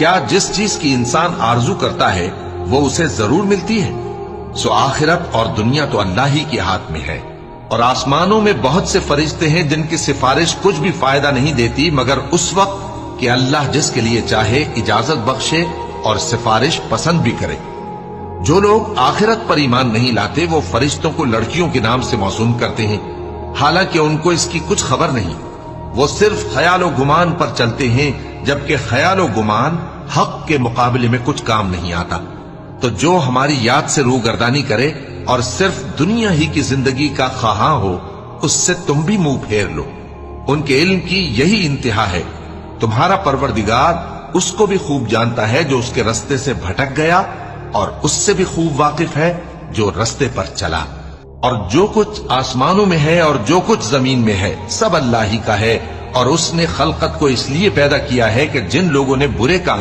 کیا جس چیز کی انسان آرزو کرتا ہے وہ اسے ضرور ملتی ہے؟ سو آخرت اور دنیا تو اللہ ہی کے ہاتھ میں ہے، اور آسمانوں میں بہت سے فرشتے ہیں جن کی سفارش کچھ بھی فائدہ نہیں دیتی مگر اس وقت کہ اللہ جس کے لیے چاہے اجازت بخشے اور سفارش پسند بھی کرے۔ جو لوگ آخرت پر ایمان نہیں لاتے وہ فرشتوں کو لڑکیوں کے نام سے موسوم کرتے ہیں، حالانکہ ان کو اس کی کچھ خبر نہیں۔ وہ صرف خیال و گمان پر چلتے ہیں، جبکہ خیال و گمان حق کے مقابلے میں کچھ کام نہیں آتا۔ تو جو ہماری یاد سے روگردانی کرے اور صرف دنیا ہی کی زندگی کا خواہاں ہو، اس سے تم بھی منہ پھیر لو۔ ان کے علم کی یہی انتہا ہے۔ تمہارا پروردگار اس کو بھی خوب جانتا ہے جو اس کے رستے سے بھٹک گیا، اور اس سے بھی خوب واقف ہے جو رستے پر چلا۔ اور جو کچھ آسمانوں میں ہے اور جو کچھ زمین میں ہے سب اللہ ہی کا ہے، اور اس نے خلقت کو اس لیے پیدا کیا ہے کہ جن لوگوں نے برے کام